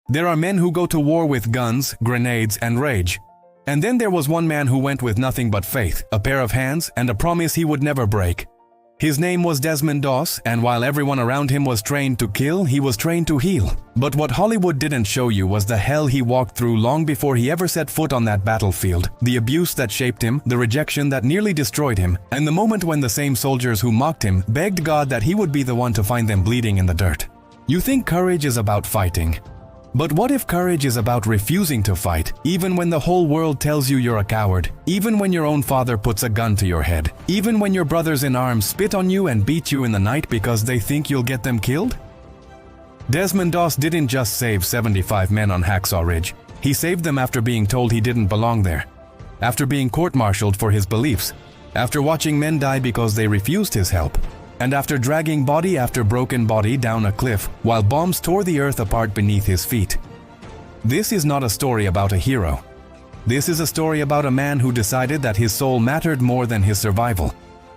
There are men who go to war with guns, grenades, and rage. And then there was one man who went with nothing but faith, a pair of hands, and a promise he would never break. His name was Desmond Doss, and while everyone around him was trained to kill, he was trained to heal. But what Hollywood didn't show you was the hell he walked through long before he ever set foot on that battlefield, the abuse that shaped him, the rejection that nearly destroyed him, and the moment when the same soldiers who mocked him begged God that he would be the one to find them bleeding in the dirt. You think courage is about fighting. But what if courage is about refusing to fight, even when the whole world tells you you're a coward, even when your own father puts a gun to your head, even when your brothers in arms spit on you and beat you in the night because they think you'll get them killed? Desmond Doss didn't just save 75 men on Hacksaw Ridge. He saved them after being told he didn't belong there, after being court-martialed for his beliefs, after watching men die because they refused his help, and after dragging body after broken body down a cliff while bombs tore the earth apart beneath his feet. This is not a story about a hero. This is a story about a man who decided that his soul mattered more than his survival,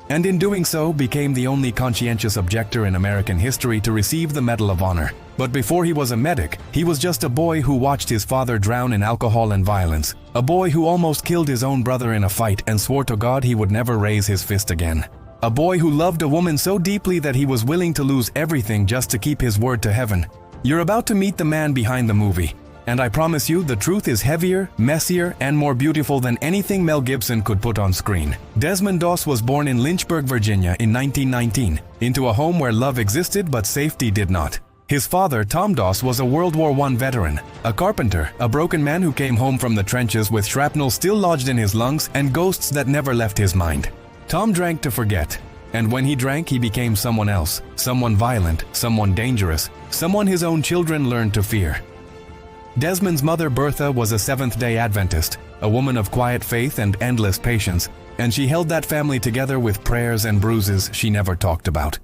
and in doing so became the only conscientious objector in American history to receive the Medal of Honor. But before he was a medic, he was just a boy who watched his father drown in alcohol and violence, a boy who almost killed his own brother in a fight and swore to God he would never raise his fist again. A boy who loved a woman so deeply that he was willing to lose everything just to keep his word to heaven. You're about to meet the man behind the movie, and I promise you the truth is heavier, messier, and more beautiful than anything Mel Gibson could put on screen. Desmond Doss was born in Lynchburg, Virginia in 1919, into a home where love existed but safety did not. His father, Tom Doss, was a World War I veteran, a carpenter, a broken man who came home from the trenches with shrapnel still lodged in his lungs and ghosts that never left his mind. Tom drank to forget, and when he drank he became someone else, someone violent, someone dangerous, someone his own children learned to fear. Desmond's mother Bertha was a Seventh-day Adventist, a woman of quiet faith and endless patience, and she held that family together with prayers and bruises she never talked about.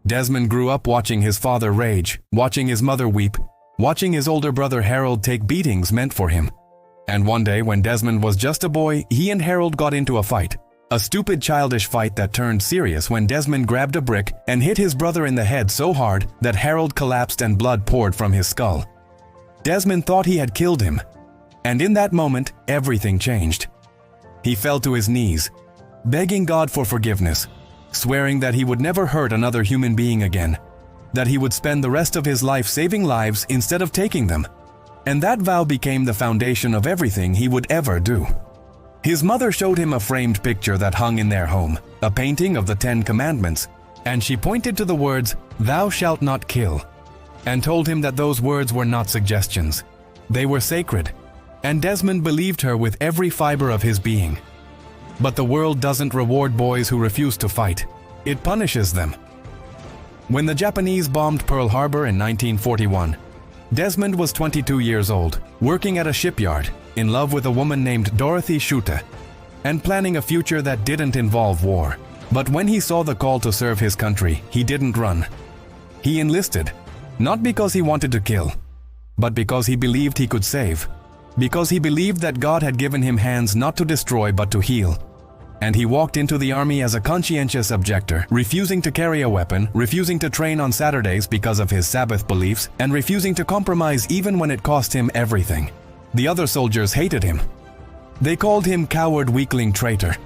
Desmond grew up watching his father rage, watching his mother weep, watching his older brother Harold take beatings meant for him. And one day when Desmond was just a boy, he and Harold got into a fight. A stupid childish fight that turned serious when Desmond grabbed a brick and hit his brother in the head so hard that Harold collapsed and blood poured from his skull. Desmond thought he had killed him, and in that moment, everything changed. He fell to his knees, begging God for forgiveness, swearing that he would never hurt another human being again, that he would spend the rest of his life saving lives instead of taking them. And that vow became the foundation of everything he would ever do. His mother showed him a framed picture that hung in their home, a painting of the 10 Commandments, and she pointed to the words, "Thou shalt not kill," and told him that those words were not suggestions. They were sacred, and Desmond believed her with every fiber of his being. But the world doesn't reward boys who refuse to fight. It punishes them. When the Japanese bombed Pearl Harbor in 1941, Desmond was 22 years old, working at a shipyard, in love with a woman named Dorothy Schutte, and planning a future that didn't involve war. But when he saw the call to serve his country, he didn't run. He enlisted, not because he wanted to kill, but because he believed he could save, because he believed that God had given him hands not to destroy but to heal. And he walked into the army as a conscientious objector, refusing to carry a weapon, refusing to train on Saturdays because of his Sabbath beliefs, and refusing to compromise even when it cost him everything. The other soldiers hated him. They called him coward, weakling, traitor.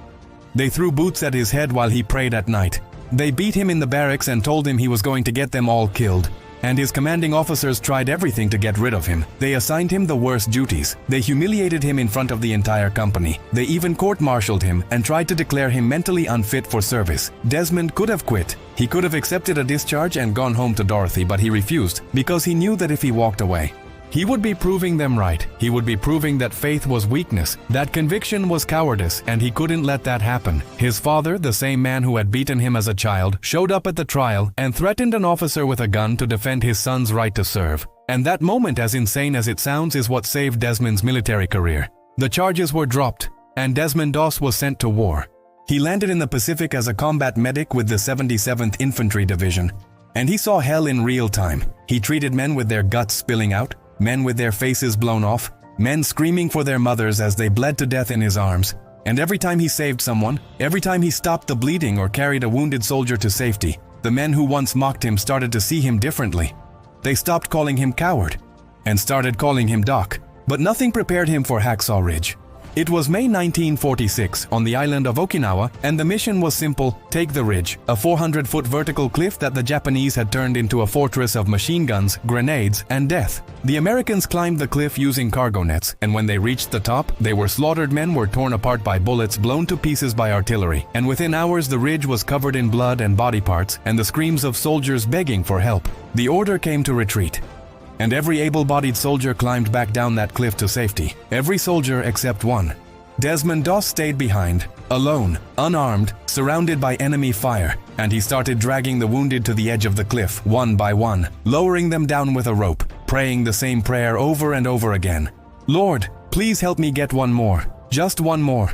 They threw boots at his head while he prayed at night. They beat him in the barracks and told him he was going to get them all killed. And his commanding officers tried everything to get rid of him. They assigned him the worst duties. They humiliated him in front of the entire company. They even court-martialed him and tried to declare him mentally unfit for service. Desmond could have quit. He could have accepted a discharge and gone home to Dorothy, but he refused because he knew that if he walked away, he would be proving them right. He would be proving that faith was weakness, that conviction was cowardice, and he couldn't let that happen. His father, the same man who had beaten him as a child, showed up at the trial and threatened an officer with a gun to defend his son's right to serve. And that moment, as insane as it sounds, is what saved Desmond's military career. The charges were dropped, and Desmond Doss was sent to war. He landed in the Pacific as a combat medic with the 77th Infantry Division, and he saw hell in real time. He treated men with their guts spilling out, men with their faces blown off, men screaming for their mothers as they bled to death in his arms. And every time he saved someone, every time he stopped the bleeding or carried a wounded soldier to safety, the men who once mocked him started to see him differently. They stopped calling him coward. and started calling him Doc. But nothing prepared him for Hacksaw Ridge. It was May 1946 on the island of Okinawa, and the mission was simple: take the ridge, a 400-foot vertical cliff that the Japanese had turned into a fortress of machine guns, grenades, and death. The Americans climbed the cliff using cargo nets, and when they reached the top, they were slaughtered. Men were torn apart by bullets, blown to pieces by artillery, and within hours the ridge was covered in blood and body parts, and the screams of soldiers begging for help. The order came to retreat, and every able-bodied soldier climbed back down that cliff to safety. Every soldier except one. Desmond Doss stayed behind, alone, unarmed, surrounded by enemy fire, and he started dragging the wounded to the edge of the cliff, one by one, lowering them down with a rope, praying the same prayer over and over again. "Lord, please help me get one more, just one more."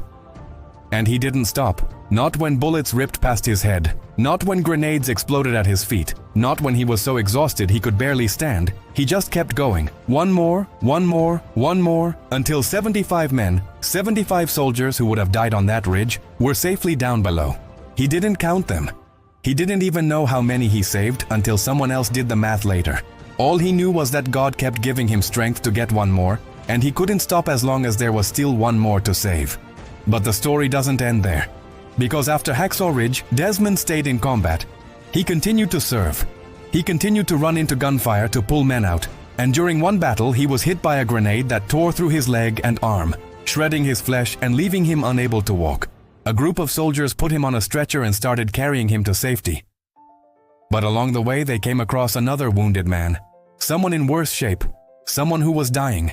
And he didn't stop. Not when bullets ripped past his head, not when grenades exploded at his feet, not when he was so exhausted he could barely stand. He just kept going. One more, one more, one more, until 75 men, 75 soldiers who would have died on that ridge, were safely down below. He didn't count them. He didn't even know how many he saved until someone else did the math later. All he knew was that God kept giving him strength to get one more, and he couldn't stop as long as there was still one more to save. But the story doesn't end there. Because after Hacksaw Ridge, Desmond stayed in combat. He continued to serve. He continued to run into gunfire to pull men out, and during one battle he was hit by a grenade that tore through his leg and arm, shredding his flesh and leaving him unable to walk. A group of soldiers put him on a stretcher and started carrying him to safety. But along the way they came across another wounded man, someone in worse shape, someone who was dying,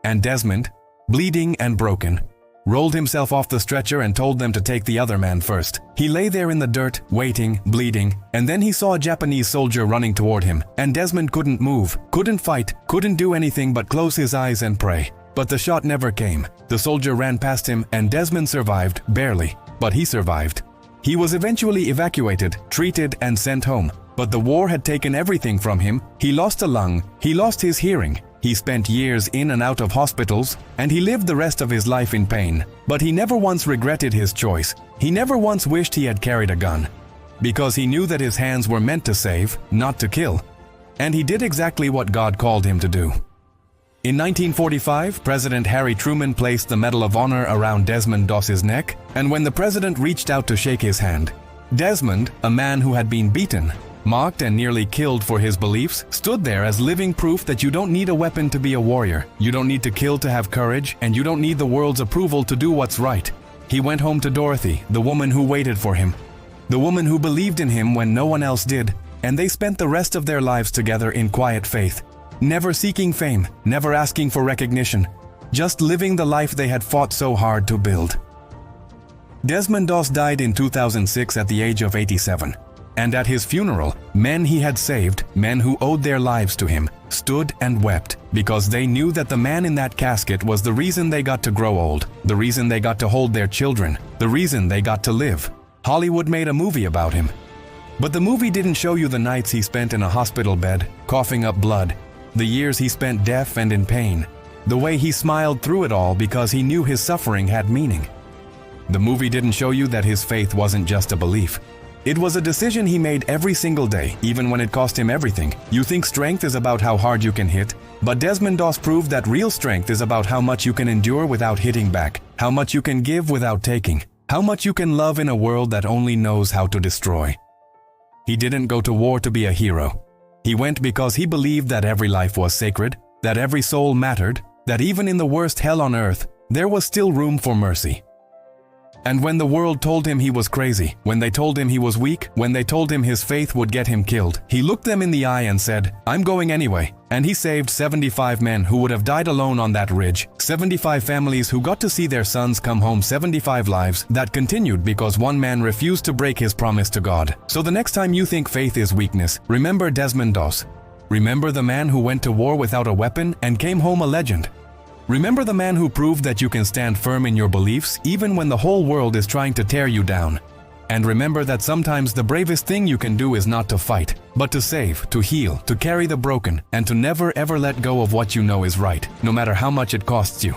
and Desmond, bleeding and broken, rolled himself off the stretcher and told them to take the other man first. He lay there in the dirt, waiting, bleeding, and then he saw a Japanese soldier running toward him, and Desmond couldn't move, couldn't fight, couldn't do anything but close his eyes and pray. But the shot never came. The soldier ran past him, and Desmond survived, barely, but he survived. He was eventually evacuated, treated, and sent home. But the war had taken everything from him. He lost a lung, he lost his hearing. He spent years in and out of hospitals, and he lived the rest of his life in pain. But he never once regretted his choice. He never once wished he had carried a gun, because he knew that his hands were meant to save, not to kill. And he did exactly what God called him to do. In 1945, President Harry Truman placed the Medal of Honor around Desmond Doss's neck, and when the president reached out to shake his hand, Desmond, a man who had been beaten, mocked and nearly killed for his beliefs, stood there as living proof that you don't need a weapon to be a warrior, you don't need to kill to have courage, and you don't need the world's approval to do what's right. He went home to Dorothy, the woman who waited for him, the woman who believed in him when no one else did, and they spent the rest of their lives together in quiet faith, never seeking fame, never asking for recognition, just living the life they had fought so hard to build. Desmond Doss died in 2006 at the age of 87. And at his funeral, men he had saved, men who owed their lives to him, stood and wept because they knew that the man in that casket was the reason they got to grow old, the reason they got to hold their children, the reason they got to live. Hollywood made a movie about him. But the movie didn't show you the nights he spent in a hospital bed, coughing up blood, the years he spent deaf and in pain, the way he smiled through it all because he knew his suffering had meaning. The movie didn't show you that his faith wasn't just a belief. It was a decision he made every single day, even when it cost him everything. You think strength is about how hard you can hit, but Desmond Doss proved that real strength is about how much you can endure without hitting back, how much you can give without taking, how much you can love in a world that only knows how to destroy. He didn't go to war to be a hero. He went because he believed that every life was sacred, that every soul mattered, that even in the worst hell on earth, there was still room for mercy. And when the world told him he was crazy, when they told him he was weak, when they told him his faith would get him killed, he looked them in the eye and said, "I'm going anyway." And he saved 75 men who would have died alone on that ridge, 75 families who got to see their sons come home, 75 lives that continued because one man refused to break his promise to God. So the next time you think faith is weakness, remember Desmond Doss. Remember the man who went to war without a weapon and came home a legend. Remember the man who proved that you can stand firm in your beliefs even when the whole world is trying to tear you down. And remember that sometimes the bravest thing you can do is not to fight, but to save, to heal, to carry the broken, and to never ever let go of what you know is right, no matter how much it costs you.